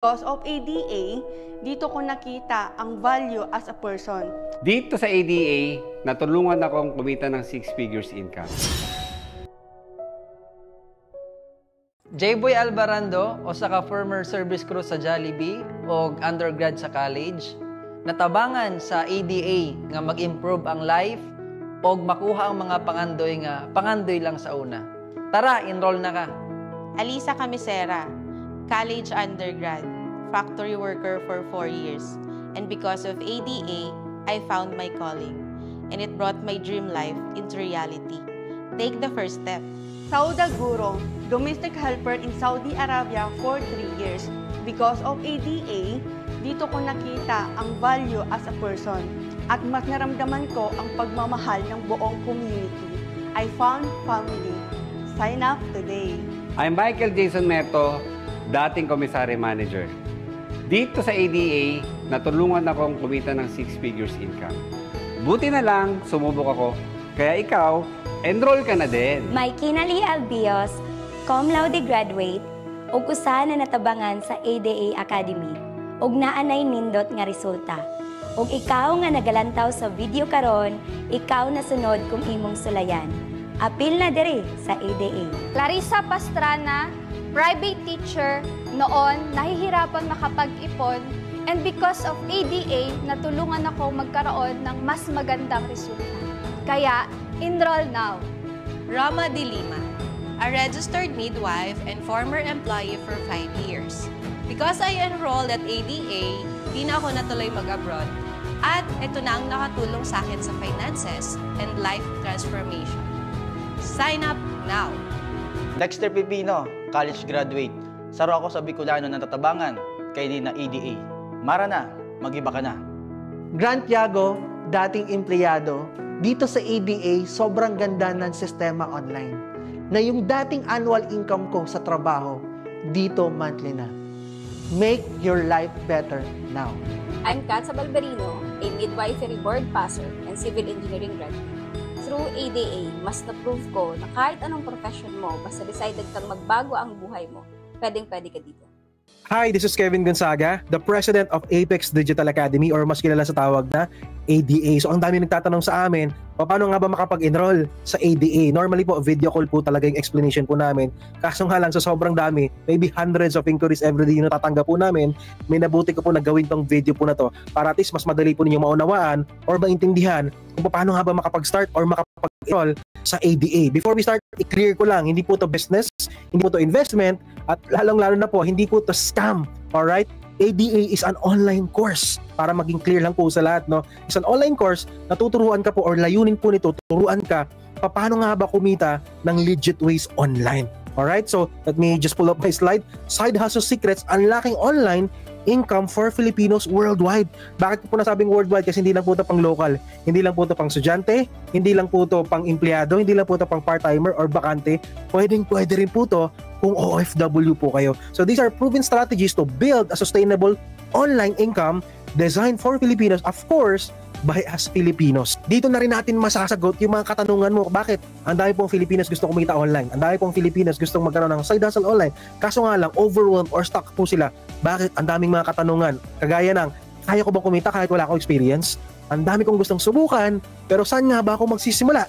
Because of ADA, dito ko nakita ang value as a person. Dito sa ADA, natulungan akong kumita ng 6 figures income. J-Boy Albarando o saka former service crew sa Jollibee o undergrad sa college, natabangan sa ADA nga mag-improve ang life o makuha ang mga pangandoy lang sa una. Tara, enroll na ka. Alisa Camisera, college undergrad, factory worker for 4 years. And because of ADA, I found my calling. And it brought my dream life into reality. Take the first step. Sauda Guro, domestic helper in Saudi Arabia for 3 years. Because of ADA, dito ko nakita ang value as a person at mas naramdaman ko ang pagmamahal ng buong community. I found family. Sign up today. I'm Michael Jason Meto, dating commissary manager. Dito sa ADA, natulungan akong kumita ng 6 figures income. Buti na lang, sumubok ako. Kaya ikaw, enroll ka na din. May Kinali Albios, cum laude graduate, ug usa na natabangan sa ADA Academy, ug naanay nindot nga resulta. Ug ikaw nga nagalantaw sa video karon, ikaw na sunod kung imong sulayan. Apil na diri sa ADA. Clarissa Pastrana, private teacher, noon nahihirapan makapag-ipon, and because of ADA, natulungan ako magkaroon ng mas magandang resulta. Kaya, enroll now. Rama De Lima, a registered midwife and former employee for 5 years. Because I enrolled at ADA, di na ako natuloy mag-abroad. At ito na ang nakatulong sa akin sa finances and life transformation. Sign up now! Dexter Pipino, college graduate. Saro ako sa Bicolano na natabangan kay na ADA. Mara na, mag-iba ka na. Grant Yago, dating empleyado. Dito sa ADA, sobrang ganda ng sistema online. Na yung dating annual income ko sa trabaho, dito monthly na. Make your life better now. I'm Katsa Balberino, a midwifery board passer and civil engineering graduate. Through ADA, mas na-prove ko na kahit anong profession mo, basta decided kang magbago ang buhay mo, pwedeng-pwede ka dito. Hi, this is Kevin Gonzaga, the president of Apex Digital Academy or mas kilala sa tawag na ADA. So ang dami nagtatanong sa amin, paano nga ba makapag-enroll sa ADA? Normally po, video call po talaga yung explanation po namin. Kaso nga lang sa sobrang dami, maybe hundreds of inquiries everyday yung natatanggap po namin, may nabuti ko po na gawin tong video po na to para at least mas madali po ninyo maunawaan or maintindihan kung paano nga ba makapag-start or makapag-enroll sa ADA. Before we start, i-clear ko lang, hindi po to business, hindi po to investment, at lalong-lalo na po, hindi po to scam. Alright? ADA is an online course. Para maging clear lang po sa lahat, no? It's an online course na tuturuan ka po or layunin po nito, tuturuan ka paano nga ba kumita ng legit ways online. Alright? So, let me just pull up my slide. Side Hustle Secrets, Unlocking Online Income for Filipinos Worldwide. Bakit po nasabing worldwide? Kasi hindi lang po ito pang local. Hindi lang po ito pang estudyante, hindi lang po ito pang empleyado, hindi lang po ito pang part-timer or bakante. Pwede rin po ito kung OFW po kayo. So these are proven strategies to build a sustainable online income designed for Filipinos, of course, by us Filipinos. Dito na rin natin masasagot yung mga katanungan mo. Bakit? Ang dami pong Filipinos gusto kumita online. Ang dami pong Filipinos gustong magkaroon ng side hustle online. Kaso nga lang, overwhelmed or stuck po sila. Bakit? Ang daming mga katanungan. Kagaya ng, kaya ko bang kumita kahit wala akong experience? Ang dami kong gustong subukan, pero saan nga ba ako magsisimula?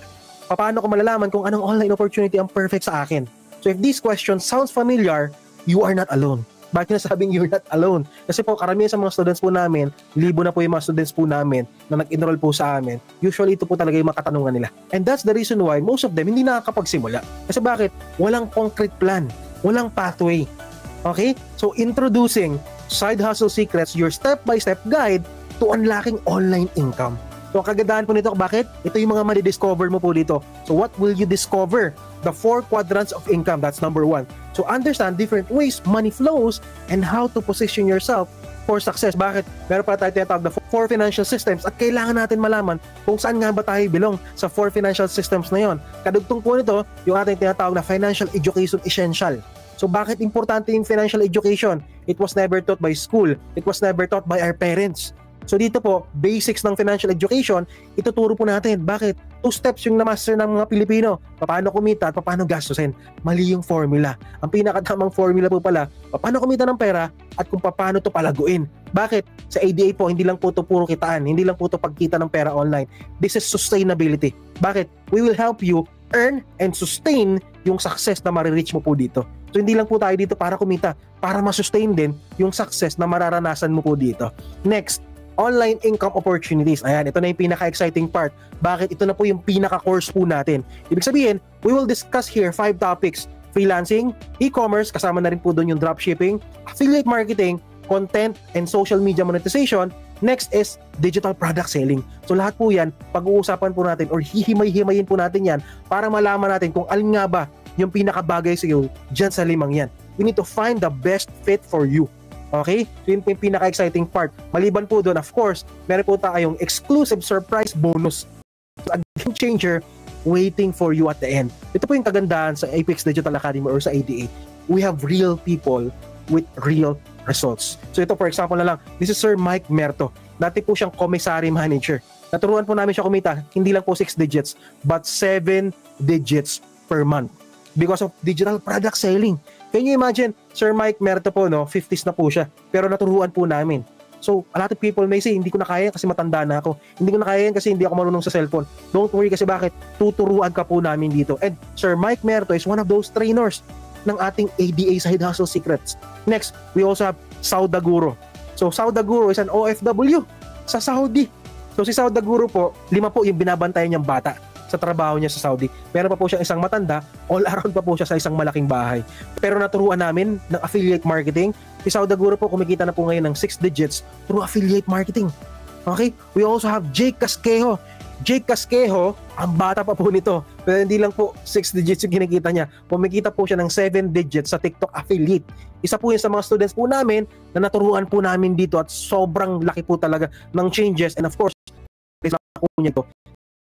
Paano ko malalaman kung anong online opportunity ang perfect sa akin? So if this question sounds familiar, you are not alone. Bakit nasabing you're not alone? Kasi po karamihan sa mga students po namin, libo na po yung mga students po namin na nag-enroll po sa amin. Usually ito po talaga yung mga katanungan nila. And that's the reason why most of them hindi nakakapagsimula. Kasi bakit? Walang concrete plan. Walang pathway. Okay? So introducing Side Hustle Secrets, your step-by-step guide to unlocking online income. So ang kagandahan po nito, bakit? Ito yung mga madi-discover mo po dito. So what will you discover? The 4 quadrants of income, that's number 1. So understand different ways money flows and how to position yourself for success. Bakit? Meron pa tayo tinatawag na 4 financial systems at kailangan natin malaman kung saan nga ba tayo belong sa 4 financial systems na yon. Kadugtong po nito, yung ating tinatawag na financial education essential. So bakit importante yung financial education? It was never taught by school. It was never taught by our parents. So dito po, basics ng financial education, ituturo po natin. Bakit? 2 steps yung na-master ng mga Pilipino. Paano kumita at paano gastusin. Mali yung formula. Ang pinakatamang formula po pala, paano kumita ng pera at kung paano to palaguin. Bakit? Sa ADA po, hindi lang po to puro kitaan. Hindi lang po to pagkita ng pera online. This is sustainability. Bakit? We will help you earn and sustain yung success na marireach mo po dito. So hindi lang po tayo dito para kumita, para ma-sustain din yung success na mararanasan mo po dito. Next, online income opportunities. Ayan, ito na yung pinaka-exciting part. Bakit? Ito na po yung pinaka-course po natin. Ibig sabihin, we will discuss here 5 topics. Freelancing, e-commerce, kasama na rin po doon yung dropshipping, affiliate marketing, content and social media monetization. Next is digital product selling. So lahat po yan, pag-uusapan po natin or hihimay-himayin po natin yan para malaman natin kung alin nga ba yung pinakabagay sa iyo dyan sa 5 yan. We need to find the best fit for you. Okay? So yun po yung pinaka-exciting part. Maliban po doon, of course, meron po tayong exclusive surprise bonus. A game changer waiting for you at the end. Ito po yung kagandahan sa Apex Digital Academy or sa ADA. We have real people with real results. So ito, for example na lang, this is Sir Mike Merto. Dati po siyang commissary manager. Naturuan po namin siya kumita, hindi lang po 6 digits, but 7 digits per month because of digital product selling. Can you imagine, Sir Mike Merto po, no, 50s na po siya, pero naturuan po namin. So, a lot of people may say, hindi ko na kaya kasi matanda na ako. Hindi ko na kaya kasi hindi ako marunong sa cellphone. Don't worry kasi bakit? Tuturuan ka po namin dito. And Sir Mike Merto is one of those trainers ng ating ADA Side Hustle Secrets. Next, we also have Saudaguro. So, Saudaguro is an OFW sa Saudi. So, si Saudaguro po, 5 po yung binabantayan niyang bata sa trabaho niya sa Saudi. Meron pa po siyang isang matanda, all around pa po siya sa isang malaking bahay. Pero naturuan namin ng affiliate marketing. Si Saudaguro po kumikita na po ngayon ng 6 digits through affiliate marketing. Okay? We also have Jake Casquejo. Jake Casquejo, ang bata pa po nito. Pero hindi lang po 6 digits yung kinikita niya. Kumikita po siya ng 7 digits sa TikTok affiliate. Isa po yun sa mga students po namin na naturuan po namin dito at sobrang laki po talaga ng changes. And of course, po niya to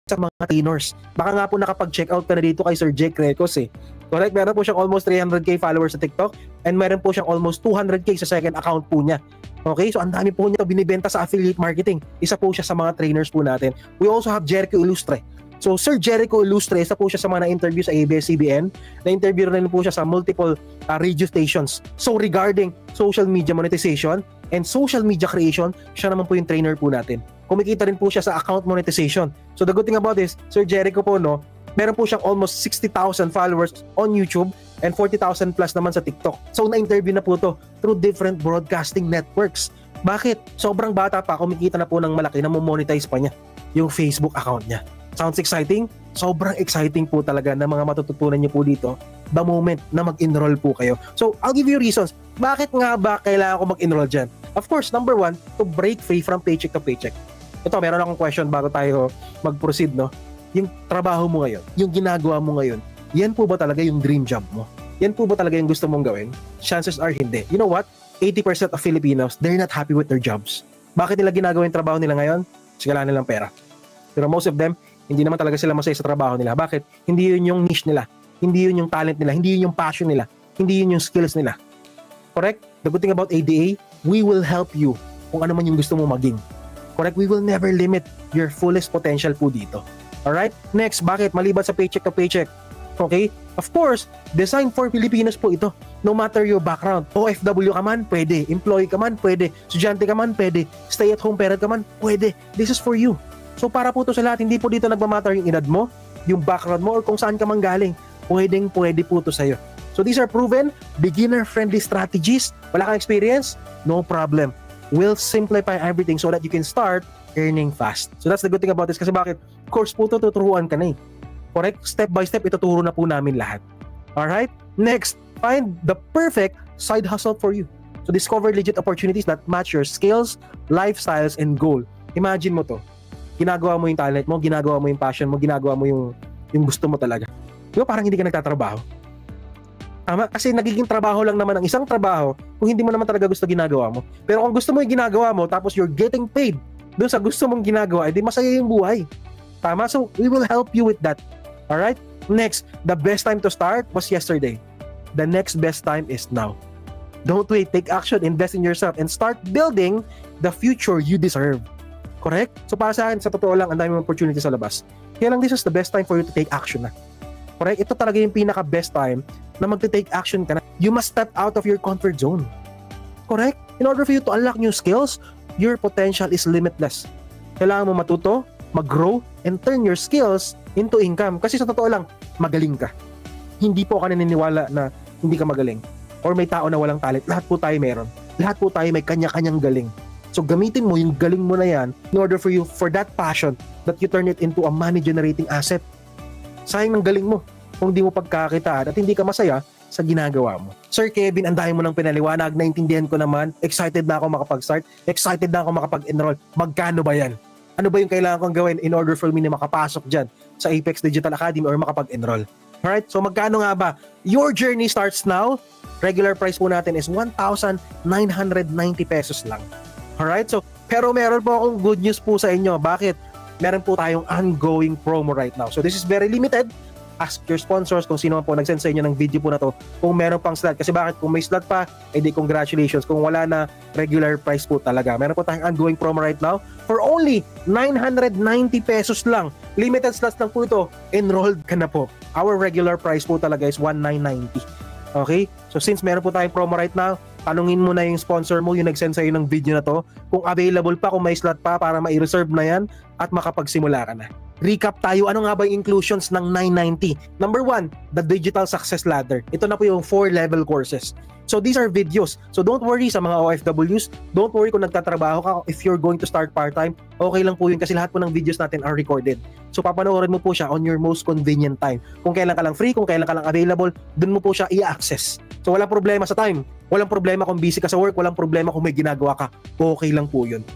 sa mga trainers. Baka nga po nakapag-check out ka na dito kay Sir Jake Recos eh. Correct? Meron po siyang almost 300k followers sa TikTok and meron po siyang almost 200k sa second account po niya. Okay? So ang dami po niya binibenta sa affiliate marketing. Isa po siya sa mga trainers po natin. We also have Jericho Illustre. So Sir Jericho Illustre, isa po siya sa mga na-interview sa ABS-CBN. Na-interview rin po siya sa multiple radio stations. So regarding social media monetization and social media creation, siya naman po yung trainer po natin. Kumikita rin po siya sa account monetization. So the good thing about this, Sir Jericho po, no, meron po siyang almost 60,000 followers on YouTube and 40,000 plus naman sa TikTok. So na-interview na po to through different broadcasting networks. Bakit? Sobrang bata pa, kumikita na po ng malaki na monetize pa niya yung Facebook account niya. Sounds exciting? Sobrang exciting po talaga na mga matututunan niyo po dito the moment na mag-enroll po kayo. So, I'll give you reasons. Bakit nga ba kailangan ko mag-enroll dyan? Of course, number 1, to break free from paycheck to paycheck. Ito, meron akong question bago tayo mag-proceed, no? Yung trabaho mo ngayon, yung ginagawa mo ngayon, yan po ba talaga yung dream job mo? Yan po ba talaga yung gusto mong gawin? Chances are hindi. You know what? 80% of Filipinos, they're not happy with their jobs. Bakit nila ginagawa yung trabaho nila ngayon? Kasi kailangan nilang pera. Pero most of them, hindi naman talaga sila masaya sa trabaho nila. Bakit? Hindi yun yung niche nila. Hindi yun yung talent nila. Hindi yun yung passion nila. Hindi yun yung skills nila. Correct? The good thing about ADA, we will help you kung ano man yung gusto mo maging. Correct? We will never limit your fullest potential po dito. Alright? Next, bakit? Maliban sa paycheck to paycheck. Okay? Of course, designed for Filipinos po ito. No matter your background. OFW ka man, pwede. Employee ka man, pwede. Estudyante ka man, pwede. Stay-at-home parent ka man, pwede. This is for you. So para po to sa lahat, hindi po dito nagmamatter yung edad mo, yung background mo, or kung saan ka man galing. Pwede po to sa'yo. So these are proven, beginner-friendly strategies. Wala kang experience? No problem. We'll simplify everything so that you can start earning fast. So that's the good thing about this. Kasi bakit? Course po to, tuturuan ka na eh. Correct? Step by step, ituturo na po namin lahat. Alright? Next, find the perfect side hustle for you. So discover legit opportunities that match your skills, lifestyles, and goal. Imagine mo to. Ginagawa mo yung talent mo, ginagawa mo yung passion mo, ginagawa mo yung gusto mo talaga. Di ba parang hindi ka nagtatrabaho? Tama? Kasi nagiging trabaho lang naman ang isang trabaho kung hindi mo naman talaga gusto ginagawa mo. Pero kung gusto mo yung ginagawa mo, tapos you're getting paid doon sa gusto mong ginagawa, edi masaya yung buhay. Tama? So, we will help you with that. Alright? Next, the best time to start was yesterday. The next best time is now. Don't wait. Take action. Invest in yourself and start building the future you deserve. Correct? So, para sa akin, sa totoo lang, ang dami mong opportunity sa labas. Kaya lang this is the best time for you to take action na. Correct? Ito talaga yung pinaka-best time na magte-take action ka na. You must step out of your comfort zone. Correct? In order for you to unlock new skills, your potential is limitless. Kailangan mo matuto, mag-grow, and turn your skills into income. Kasi sa totoo lang, magaling ka. Hindi po ako naniniwala na hindi ka magaling. Or may tao na walang talent. Lahat po tayo meron. Lahat po tayo may kanya-kanyang galing. So gamitin mo yung galing mo na yan in order for you, for that passion, that you turn it into a money-generating asset. Sayang ng galing mo kung di mo pagkakitaan at hindi ka masaya sa ginagawa mo. Sir Kevin, ang dami mo ng pinaliwanag, naintindihan ko naman, excited na ako makapag-start, excited na ako makapag-enroll. Magkano ba yan? Ano ba yung kailangan kong gawin in order for me na makapasok dyan sa Apex Digital Academy or makapag-enroll? Alright, so magkano nga ba? Your journey starts now. Regular price po natin is 1,990 pesos lang. Alright, so pero meron po akong good news po sa inyo. Bakit? Meron po tayong ongoing promo right now. So this is very limited. Ask your sponsors kung sino man po nag-send sa inyo ng video po na to kung meron pang slot. Kasi bakit? Kung may slot pa, edi congratulations. Kung wala na, regular price po talaga. Meron po tayong ongoing promo right now for only 990 pesos lang. Limited slots lang po ito. Enrolled ka na po. Our regular price po talaga is 1,990. Okay? So since meron po tayong promo right now, tanungin mo na yung sponsor mo, yung nag-send sa'yo ng video na to, kung available pa, kung may slot pa para ma-reserve na yan at makapagsimula ka na. Recap tayo, ano nga ba yung inclusions ng 990? Number 1, the Digital Success Ladder. Ito na po yung 4-level courses. So these are videos. So don't worry sa mga OFWs, don't worry kung nagtatrabaho ka, if you're going to start part-time, okay lang po yun kasi lahat po ng videos natin are recorded. So papanoorin mo po siya on your most convenient time. Kung kailan ka lang free, kung kailan ka lang available, dun mo po siya i-access. So walang problema sa time, walang problema kung busy ka sa work, walang problema kung may ginagawa ka, okay lang po yun.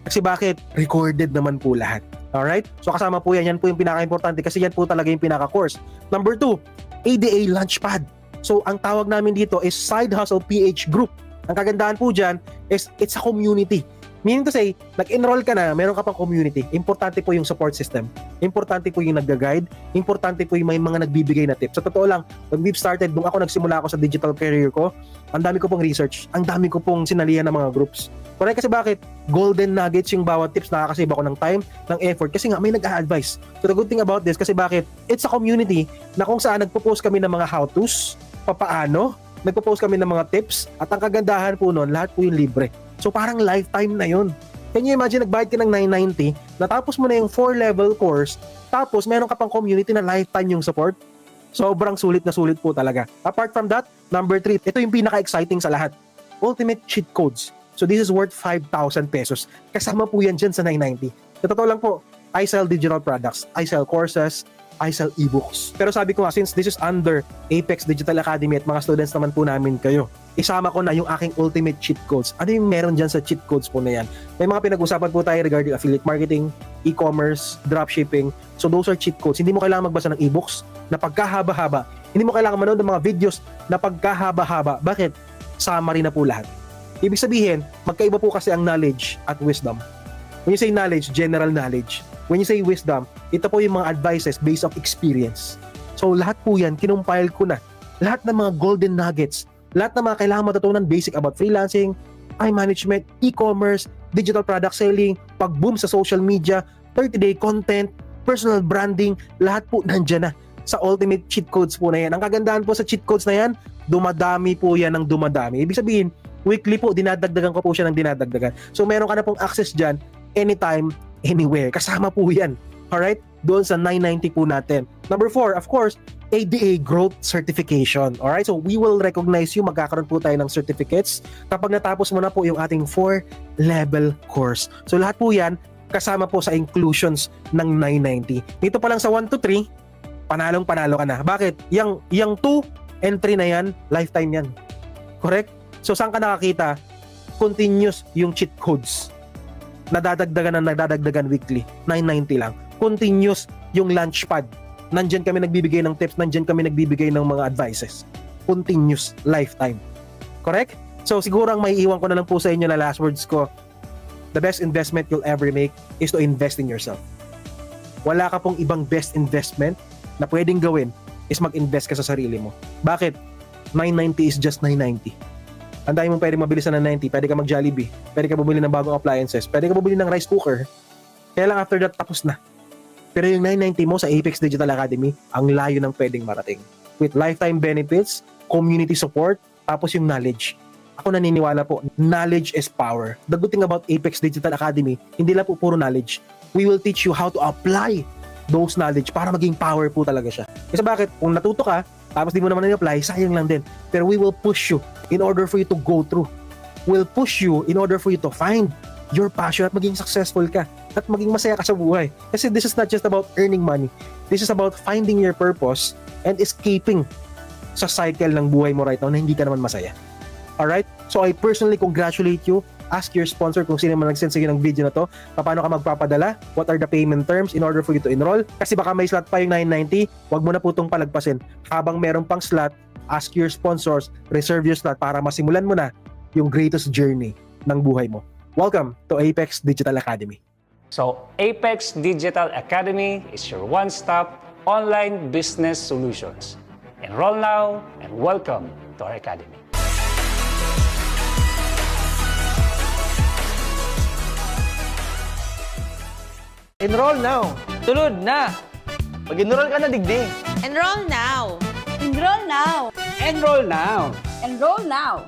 Kasi bakit? Recorded naman po lahat. Alright? So kasama po yan po yung pinaka-importante kasi yan po talaga yung pinaka-course. Number 2, ADA Launchpad. So, ang tawag namin dito is Side Hustle PH Group. Ang kagandahan po dyan is it's a community. Meaning to say, nag-enroll ka na, meron ka pang community. Importante po yung support system. Importante po yung nag-guide. Importante po yung may mga nagbibigay na tips. Sa totoo lang, when we've started, nung ako nagsimula ako sa digital career ko, ang dami ko pong research. Ang dami ko pong sinalihan ng mga groups. Correct? Kasi bakit? Golden nuggets yung bawat tips. Nakakasave ako ng time, ng effort. Kasi nga, may nag-a-advise. So the good thing about this, kasi bakit? It's a community na kung saan nagpo-post kami ng mga how-tos, papaano, nagpo-post kami ng mga tips, at ang kagandahan po nun, lahat po yung libre. So parang lifetime na yun. Can you imagine, nagbayad ka ng 990, natapos mo na yung 4-level course, tapos meron ka pang community na lifetime yung support? Sobrang sulit na sulit po talaga. Apart from that, number 3, ito yung pinaka-exciting sa lahat. Ultimate cheat codes. So this is worth 5,000 pesos. Kasama po yan dyan sa 990. Sa totoo lang po, I sell digital products, I sell courses, I sell ebooks. Pero sabi ko nga, since this is under Apex Digital Academy at mga students naman po namin kayo, isama ko na yung aking ultimate cheat codes. Ano yung meron dyan sa cheat codes po na yan? May mga pinag-usapan po tayo regarding affiliate marketing, e-commerce, dropshipping. So those are cheat codes. Hindi mo kailangan magbasa ng ebooks na pagkahaba-haba. Hindi mo kailangan manood ng mga videos na pagkahaba-haba. Bakit? Summary na po lahat. Ibig sabihin, magkaiba po kasi ang knowledge at wisdom. When you say knowledge, general knowledge. When you say wisdom, ito po yung mga advices based on experience. So lahat po yan, kinumpile ko na. Lahat ng mga golden nuggets, lahat ng mga kailangan matutunan basic about freelancing, time management, e-commerce, digital product selling, pag-boom sa social media, 30-day content, personal branding, lahat po nandyan na sa ultimate cheat codes po na yan. Ang kagandahan po sa cheat codes na yan, dumadami po yan ng dumadami. Ibig sabihin, weekly po, dinadagdagan ko po siya ng dinadagdagan. So meron ka na pong access dyan, anytime, anywhere. Kasama po yan. Alright? Doon sa 990 po natin. Number 4, of course, ADA Growth Certification. Alright? So we will recognize you. Magkakaroon po tayo ng certificates kapag natapos mo na po yung ating 4-level course. So lahat po yan, kasama po sa inclusions ng 990. Dito pa lang sa 1 to 3, panalong-panalo ka na. Bakit? Yung 2 and 3 na yan, lifetime yan. Correct? So saan ka nakakita? Continuous yung cheat codes. Nadadagdagan weekly. 990 lang. Continuous yung launchpad. Nandyan kami nagbibigay ng tips, nandyan kami nagbibigay ng mga advices. Continuous, lifetime. Correct? So siguro ang may iwan ko na lang po sa inyo na last words ko, the best investment you'll ever make is to invest in yourself. Wala ka pong ibang best investment na pwedeng gawin is mag-invest ka sa sarili mo. Bakit? 990 is just 990. Ang dami mong pwede mabili sa 990, pwede ka mag-Jollibee, pwede ka bumili ng bagong appliances, pwede ka bumili ng rice cooker, kaya lang after that, tapos na. Pero yung 990 mo sa Apex Digital Academy, ang layo ng pwedeng marating. With lifetime benefits, community support, tapos yung knowledge. Ako naniniwala po, knowledge is power. The good thing about Apex Digital Academy, hindi lang po puro knowledge. We will teach you how to apply those knowledge para maging power po talaga siya. Kasi bakit? Kung natuto ka, tapos di mo naman na-apply, sayang lang din. Pero we will push you in order for you to go through. We'll push you in order for you to find your passion at maging successful ka at maging masaya ka sa buhay. Kasi this is not just about earning money. This is about finding your purpose and escaping sa cycle ng buhay mo right now na hindi ka naman masaya. Alright? So I personally congratulate you. Ask your sponsor kung sino man nag-send sa'yo ng video na to, paano ka magpapadala, what are the payment terms in order for you to enroll. Kasi baka may slot pa yung 990, wag mo na po itong palagpasin. Habang meron pang slot, ask your sponsors, reserve your slot para masimulan mo na yung greatest journey ng buhay mo. Welcome to Apex Digital Academy. So, Apex Digital Academy is your one-stop online business solutions. Enroll now and welcome to our academy. Enroll now! Tulod na! Mag-enroll ka na, digdig. Enroll now! Enroll now! Enroll now! Enroll now!